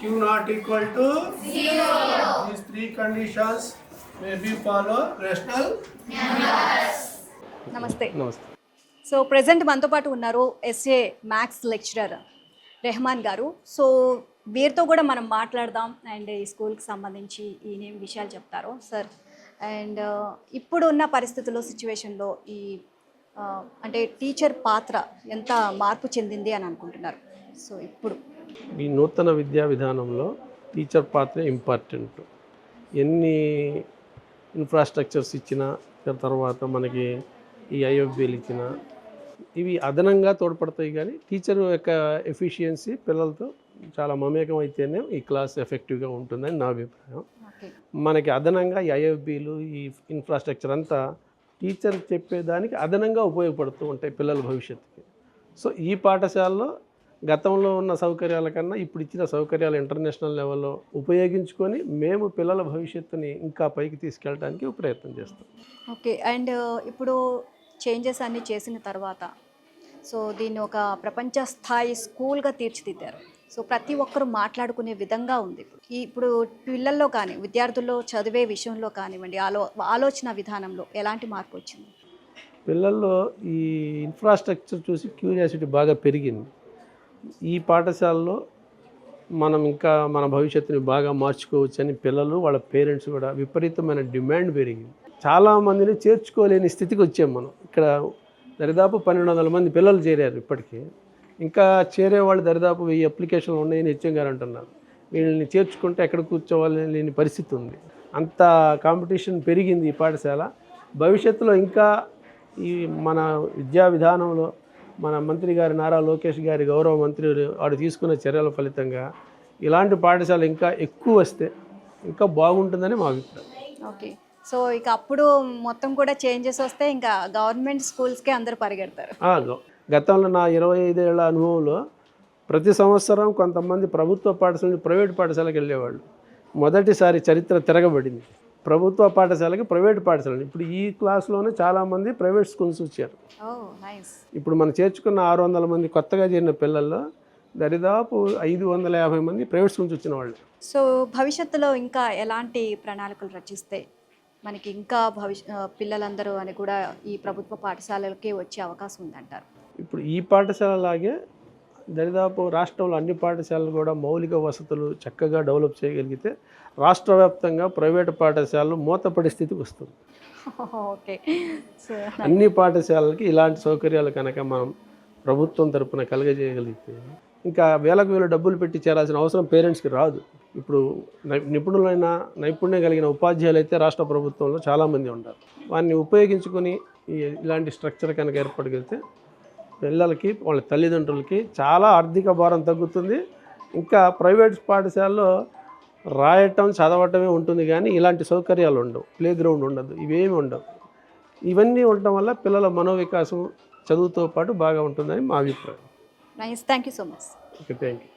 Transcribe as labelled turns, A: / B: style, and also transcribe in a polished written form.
A: Q not equal to 0. These three conditions may be follow rational.
B: నమస్తే.
C: నమస్తే.
B: So present మనతో పాటు ఉన్నారు ఎస్ఏ మ్యాథ్స్ లెక్చరర్ రెహమాన్ గారు. సో వీరితో కూడా మనం మాట్లాడదాం అండ్ ఈ స్కూల్కి సంబంధించి ఈయనేం విషయాలు చెప్తారో సార్. అండ్ ఇప్పుడు ఉన్న పరిస్థితుల్లో సిచ్యువేషన్లో ఈ అంటే టీచర్ పాత్ర ఎంత మార్పు చెందింది అని అనుకుంటున్నారు? సో ఇప్పుడు
C: ఈ నూతన విద్యా విధానంలో టీచర్ పాత్ర ఇంపార్టెంట్. ఎన్ని ఇన్ఫ్రాస్ట్రక్చర్స్ ఇచ్చినా తర్వాత మనకి ఈ ఐఎఫ్బీలు ఇచ్చినా ఇవి అదనంగా తోడ్పడతాయి, కానీ టీచర్ యొక్క ఎఫిషియన్సీ పిల్లలతో చాలా మమేకం అయితేనే ఈ క్లాస్ ఎఫెక్టివ్గా ఉంటుందని నా అభిప్రాయం. మనకి అదనంగా ఈ ఐఎఫ్బీలు ఈ ఇన్ఫ్రాస్ట్రక్చర్ అంతా టీచర్ చెప్పేదానికి అదనంగా ఉపయోగపడుతూ ఉంటాయి పిల్లల భవిష్యత్తుకి. సో ఈ పాఠశాలలో గతంలో ఉన్న సౌకర్యాల కన్నా ఇప్పుడు ఇచ్చిన సౌకర్యాలు ఇంటర్నేషనల్ లెవెల్లో ఉపయోగించుకొని మేము పిల్లల భవిష్యత్తుని ఇంకా పైకి తీసుకెళ్ళడానికి ప్రయత్నం చేస్తాం.
B: ఓకే. అండ్ ఇప్పుడు చేంజెస్ అన్నీ చేసిన తర్వాత సో దీన్ని ఒక ప్రపంచ స్థాయి స్కూల్గా తీర్చిదిద్దారు. సో ప్రతి ఒక్కరూ మాట్లాడుకునే విధంగా ఉంది. ఇప్పుడు పిల్లల్లో కానీ విద్యార్థుల్లో చదివే విషయంలో కానివ్వండి, ఆలోచన విధానంలో ఎలాంటి మార్పు వచ్చింది?
C: పిల్లల్లో ఈ ఇన్ఫ్రాస్ట్రక్చర్ చూసి క్యూరియాసిటీ బాగా పెరిగింది. ఈ పాఠశాలలో మనం ఇంకా మన భవిష్యత్తుని బాగా మార్చుకోవచ్చని పిల్లలు వాళ్ళ పేరెంట్స్ కూడా విపరీతమైన డిమాండ్ పెరిగింది. చాలామందిని చేర్చుకోలేని స్థితికి వచ్చాం మనం. ఇక్కడ దరిదాపు 1200 మంది పిల్లలు చేరారు. ఇప్పటికీ ఇంకా చేరేవాళ్ళు దరిదాపు 1000 అప్లికేషన్లు ఉన్నాయని హెచ్ఎం గారు అంటున్నారు. వీళ్ళని చేర్చుకుంటే ఎక్కడ కూర్చోవాలి లేని పరిస్థితి ఉంది. అంత కాంపిటీషన్ పెరిగింది ఈ పాఠశాల. భవిష్యత్తులో ఇంకా ఈ మన విద్యా విధానంలో మన మంత్రి గారి నారా లోకేష్ గారి గౌరవ మంత్రి వాడు తీసుకున్న చర్యల ఫలితంగా ఇలాంటి పాఠశాల ఇంకా ఎక్కువ వస్తే ఇంకా బాగుంటుందని మా అభిప్రాయం.
B: ఓకే. సో ఇక అప్పుడు మొత్తం కూడా చేంజెస్ వస్తే ఇంకా గవర్నమెంట్ స్కూల్స్కే అందరూ పరిగెడతారు.
C: గతంలో నా 25 ఏళ్ల అనుభవంలో ప్రతి సంవత్సరం కొంతమంది ప్రభుత్వ పాఠశాల నుంచి ప్రైవేట్ పాఠశాలకు వెళ్ళేవాళ్ళు. మొదటిసారి చరిత్ర తిరగబడింది. ప్రభుత్వ పాఠశాలకి ప్రైవేట్ పాఠశాల. ఇప్పుడు ఈ క్లాస్లోనే చాలామంది ప్రైవేట్ స్కూల్స్ వచ్చారు. ఇప్పుడు మనం చేర్చుకున్న 600 మంది కొత్తగా చేరిన పిల్లల్లో దరిదాపు 550 మంది ప్రైవేట్ స్కూల్స్ వచ్చిన వాళ్ళు.
B: సో భవిష్యత్తులో ఇంకా ఎలాంటి ప్రణాళికలు రచిస్తే మనకి ఇంకా పిల్లలందరూ అని కూడా ఈ ప్రభుత్వ పాఠశాలలకే వచ్చే అవకాశం ఉందంటారు?
C: ఇప్పుడు ఈ పాఠశాలలాగే దరిదాపు రాష్ట్రంలో అన్ని పాఠశాలలు కూడా మౌలిక వసతులు చక్కగా డెవలప్ చేయగలిగితే రాష్ట్ర వ్యాప్తంగా ప్రైవేటు పాఠశాలలు మూతపడే స్థితికి వస్తుంది.
B: ఓకే.
C: అన్ని పాఠశాలలకి ఇలాంటి సౌకర్యాలు కనుక మనం ప్రభుత్వం తరపున కలుగజేయగలిగితే ఇంకా వేలకు వేల డబ్బులు పెట్టి చేరాల్సిన అవసరం పేరెంట్స్కి రాదు. ఇప్పుడు నిపుణులైన నైపుణ్యం కలిగిన ఉపాధ్యాయులు అయితే రాష్ట్ర ప్రభుత్వంలో చాలామంది ఉంటారు. వారిని ఉపయోగించుకొని ఇలాంటి స్ట్రక్చర్ కనుక ఏర్పడగలిగితే పిల్లలకి వాళ్ళ తల్లిదండ్రులకి చాలా ఆర్థిక భారం తగ్గుతుంది. ఇంకా ప్రైవేట్ పాఠశాలలో రాయటం చదవటమే ఉంటుంది, కానీ ఇలాంటి సౌకర్యాలు ఉండవు. ప్లే గ్రౌండ్ ఉండదు, ఇవేమి ఉండవు. ఇవన్నీ ఉండటం వల్ల పిల్లల మనోవికాసం చదువుతో పాటు బాగా ఉంటుందని మా అభిప్రాయం.
B: Nice. Thank you so much.
C: Okay, thank you.